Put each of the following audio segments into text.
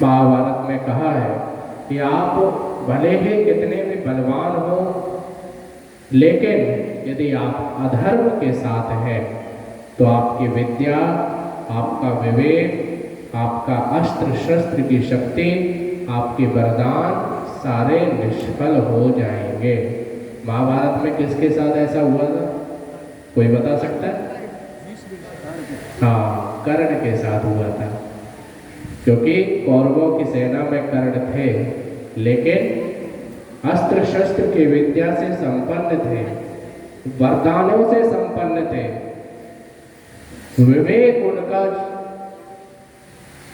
महाभारत में कहा है कि आप भले ही कितने भी बलवान हो, लेकिन यदि आप अधर्म के साथ हैं तो आपकी विद्या, आपका विवेक, आपका अस्त्र शस्त्र की शक्ति, आपके वरदान सारे निष्फल हो जाएंगे। महाभारत में किसके साथ ऐसा हुआ था, कोई बता सकता है? हाँ, कर्ण के साथ हुआ था। क्योंकि कौरवों की सेना में कर्ण थे, लेकिन अस्त्र शस्त्र की विद्या से संपन्न थे, वरदानों से संपन्न थे, विवेक उनका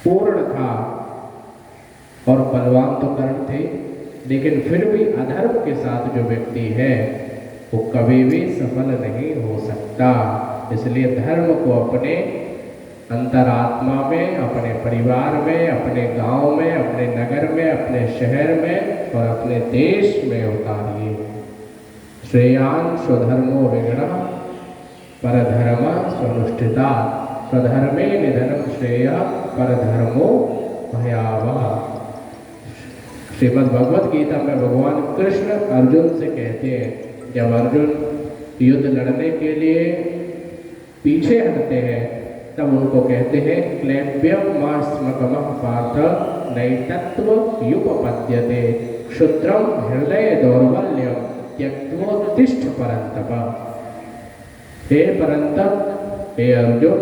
पूर्ण था और बलवान तो कर्ण थे। लेकिन फिर भी अधर्म के साथ जो व्यक्ति है वो कभी भी सफल नहीं हो सकता। इसलिए धर्म को अपने अंतरात्मा में, अपने परिवार में, अपने गांव में, अपने नगर में, अपने शहर में और अपने देश में उतारिए। श्रेयान स्वधर्मो विगणः परधर्म स्वनुष्ठिता, स्वधर्मे निधनम श्रेय परधर्मो भयावह। श्रीमद् भगवत गीता में भगवान कृष्ण अर्जुन से कहते हैं, जब अर्जुन युद्ध लड़ने के लिए पीछे हटते हैं तब उनको कहते हैं, क्लैब्यम मास्मकमः पार्थ नैतत्व युपपद्यते क्षुद्रम हृदय दौर्बल्यम त्यक्त्वोत्तिष्ठ परंतप। हे परंतप, हे अर्जुन,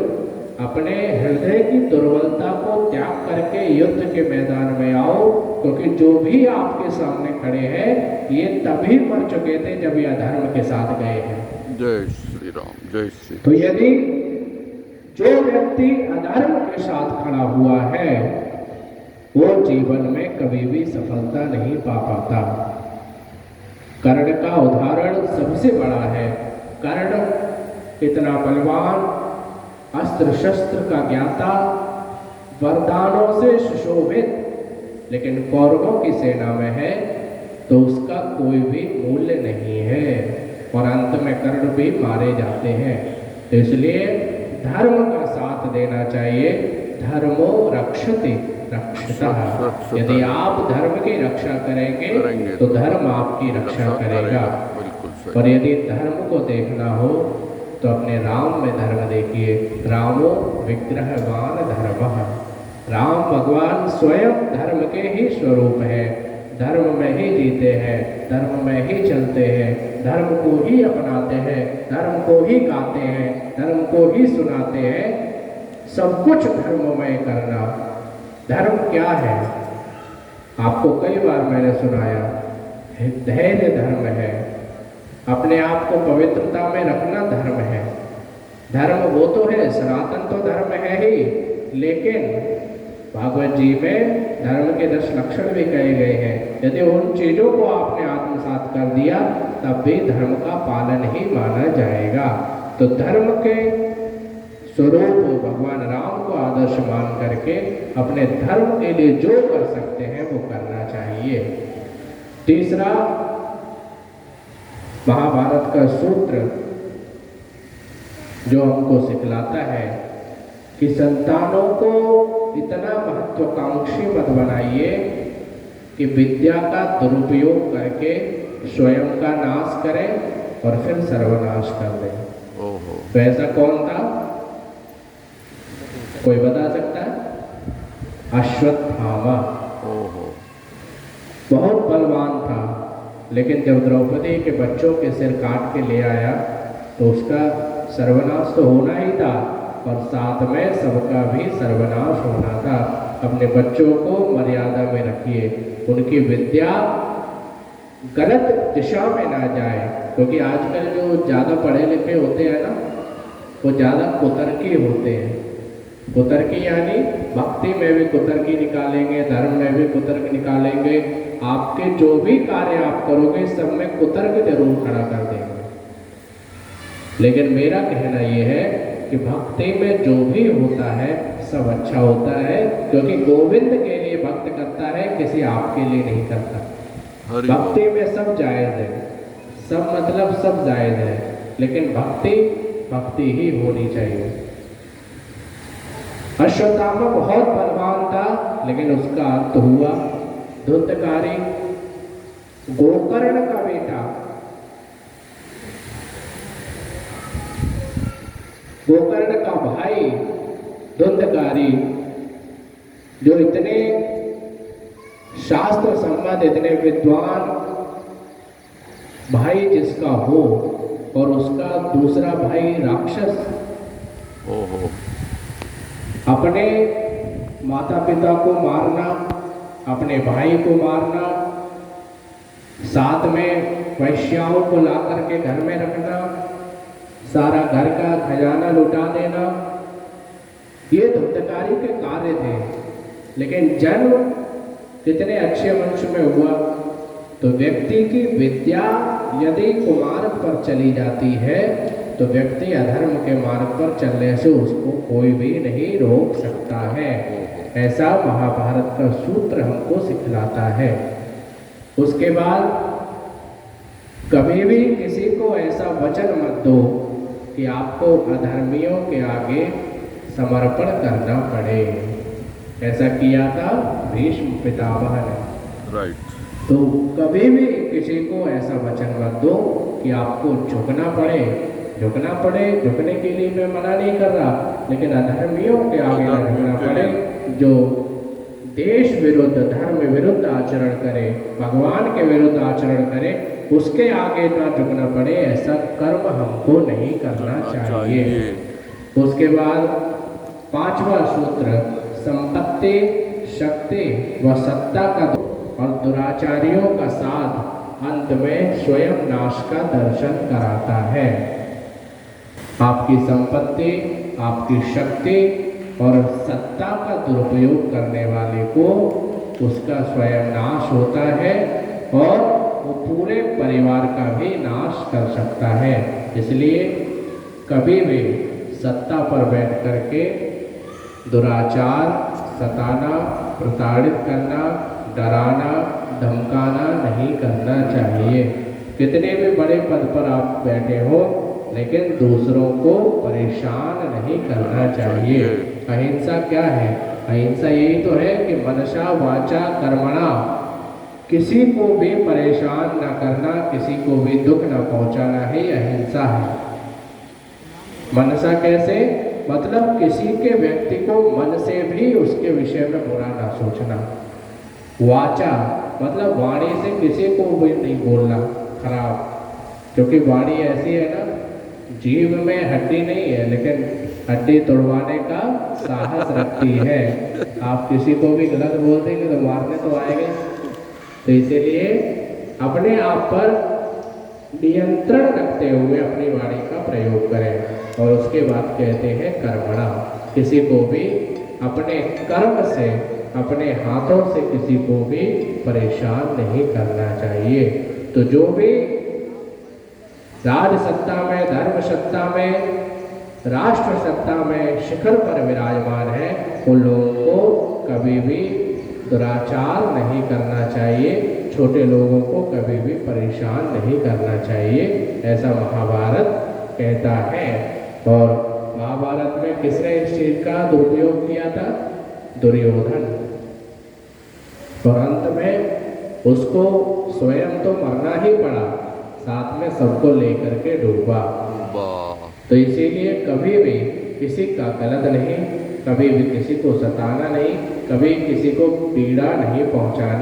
अपने हृदय की दुर्बलता को त्याग करके युद्ध के मैदान में आओ, क्योंकि जो भी आपके सामने खड़े हैं ये तभी मर चुके थे जब ये अधर्म के साथ गए हैं। जय श्री राम, जय श्री। तो यदि जो व्यक्ति अधर्म के साथ खड़ा हुआ है वो जीवन में कभी भी सफलता नहीं पा पाता। कर्ण का उदाहरण सबसे बड़ा है। कर्ण इतना बलवान, अस्त्र शस्त्र का ज्ञाता, वरदानों से सुशोभित, लेकिन कौरवों की सेना में है तो उसका कोई भी मूल्य नहीं है और अंत में कर्ण भी मारे जाते हैं। तो इसलिए धर्म का साथ देना चाहिए। धर्मो रक्षति रक्षितः। यदि आप धर्म की रक्षा करेंगे तो धर्म आपकी रक्षा करेगा। और यदि धर्म को देखना हो तो अपने राम में धर्म देखिए। रामो विग्रहवान धर्मः। राम भगवान स्वयं धर्म के ही स्वरूप है, धर्म में ही जीते हैं, धर्म में ही चलते हैं, धर्म को ही अपनाते हैं, धर्म को ही गाते हैं, धर्म को ही सुनाते हैं। सब कुछ धर्ममय करना। धर्म क्या है? आपको कई बार मैंने सुनाया, धैर्य धर्म है। अपने आप को पवित्रता में रखना धर्म है। धर्म वो तो है, सनातन तो धर्म है ही, लेकिन भागवत जी में धर्म के 10 लक्षण भी कहे गए हैं। यदि उन चीजों को आपने आत्मसात कर दिया तब भी धर्म का पालन ही माना जाएगा। तो धर्म के स्वरूप भगवान राम को आदर्श मान करके अपने धर्म के लिए जो कर सकते हैं वो करना चाहिए। तीसरा, महाभारत का सूत्र जो हमको सिखलाता है कि संतानों को इतना महत्वाकांक्षी मत बनाइए कि विद्या का दुरुपयोग करके स्वयं का नाश करें और फिर सर्वनाश कर दें। तो ऐसा कौन था? कोई बता सकता है? अश्वत्थामा। बहुत बलवान था, लेकिन जब द्रौपदी के बच्चों के सिर काट के ले आया तो उसका सर्वनाश तो होना ही था और साथ में सबका भी सर्वनाश होना था। अपने बच्चों को मर्यादा में रखिए, उनकी विद्या गलत दिशा में ना जाए। क्योंकि आजकल जो ज़्यादा पढ़े लिखे होते हैं ना, वो ज़्यादा कुतर्की होते हैं। कुतर्की यानी भक्ति में भी कुतर्की निकालेंगे, धर्म में भी कुतर्क निकालेंगे। आपके जो भी कार्य आप करोगे सब में कुतर्क जरूर खड़ा कर देंगे। लेकिन मेरा कहना यह है कि भक्ति में जो भी होता है सब अच्छा होता है, क्योंकि गोविंद के लिए भक्त करता है, किसी आपके लिए नहीं करता। भक्ति में सब जायज है, सब मतलब सब जायज है, लेकिन भक्ति भक्ति ही होनी चाहिए। अश्वत्थामा बहुत बलवान था, लेकिन उसका अंत हुआ। धुंधकारी गोकर्ण का बेटा, गोकर्ण का भाई धुंधकारी, जो इतने शास्त्र संबंध इतने विद्वान भाई जिसका हो, और उसका दूसरा भाई राक्षस, ओहो, अपने माता पिता को मारना, अपने भाई को मारना, साथ में वैश्याओं को ला करके घर में रखना, सारा घर का खजाना लुटा देना, ये धुंधकारी के कार्य थे। लेकिन जन्म कितने अच्छे वंश में हुआ, तो व्यक्ति की विद्या यदि कुमार्ग पर चली जाती है तो व्यक्ति अधर्म के मार्ग पर चलने से उसको कोई भी नहीं रोक सकता है। ऐसा महाभारत का सूत्र हमको सिखलाता है। उसके बाद कभी भी किसी को ऐसा वचन मत दो कि आपको अधर्मियों के आगे समर्पण करना पड़े। ऐसा किया था भीष्म पितामह ने। राइट। तो कभी भी किसी को ऐसा वचन मत दो कि आपको झुकना पड़े। झुकना पड़े, झुकने के लिए मैं मना नहीं कर रहा, लेकिन अधर्मियों के आगे न झुकना पड़े। जो देश विरुद्ध, धर्म विरुद्ध आचरण करे, भगवान के विरुद्ध आचरण करे, उसके आगे ना झुकना पड़े, ऐसा कर्म हमको नहीं करना चाहिए। उसके बाद 5वां सूत्र, संपत्ति, शक्ति व सत्ता का और दुराचारियों का साथ अंत में स्वयं नाश का दर्शन कराता है। आपकी संपत्ति, आपकी शक्ति और सत्ता का दुरुपयोग करने वाले को उसका स्वयं नाश होता है और वो पूरे परिवार का भी नाश कर सकता है। इसलिए कभी भी सत्ता पर बैठ करके दुराचार, सताना, प्रताड़ित करना, डराना, धमकाना नहीं करना चाहिए। कितने भी बड़े पद पर आप बैठे हो, लेकिन दूसरों को परेशान नहीं करना चाहिए। अहिंसा क्या है? अहिंसा यही तो है कि मनसा वाचा कर्मणा, किसी को भी परेशान न करना, किसी को भी दुख न पहुंचाना ही अहिंसा है। मनसा कैसे? मतलब किसी के व्यक्ति को मन से भी उसके विषय में बुरा ना सोचना। वाचा मतलब वाणी से किसी को भी नहीं बोलना खराब, क्योंकि वाणी ऐसी है ना, जीव में हड्डी नहीं है लेकिन हड्डी तोड़वाने का साहस रखती है। आप किसी को भी गलत बोल देंगे तो मारने तो आएंगे। तो इसीलिए अपने आप पर नियंत्रण रखते हुए अपनी वाणी का प्रयोग करें। और उसके बाद कहते हैं कर्मणा, किसी को भी अपने कर्म से, अपने हाथों से किसी को भी परेशान नहीं करना चाहिए। तो जो भी राज सत्ता में, धर्म सत्ता में, राष्ट्र सत्ता में शिखर पर विराजमान है, उन लोगों को कभी भी दुराचार नहीं करना चाहिए, छोटे लोगों को कभी भी परेशान नहीं करना चाहिए, ऐसा महाभारत कहता है। और महाभारत में किसने इस चीज का दुरुपयोग किया था? दुर्योधन। और अंत में उसको स्वयं तो मरना ही पड़ा, साथ में सबको लेकर के डूबा। तो इसीलिए कभी भी किसी का गलत नहीं, कभी भी किसी को सताना नहीं, कभी किसी को पीड़ा नहीं पहुंचानी।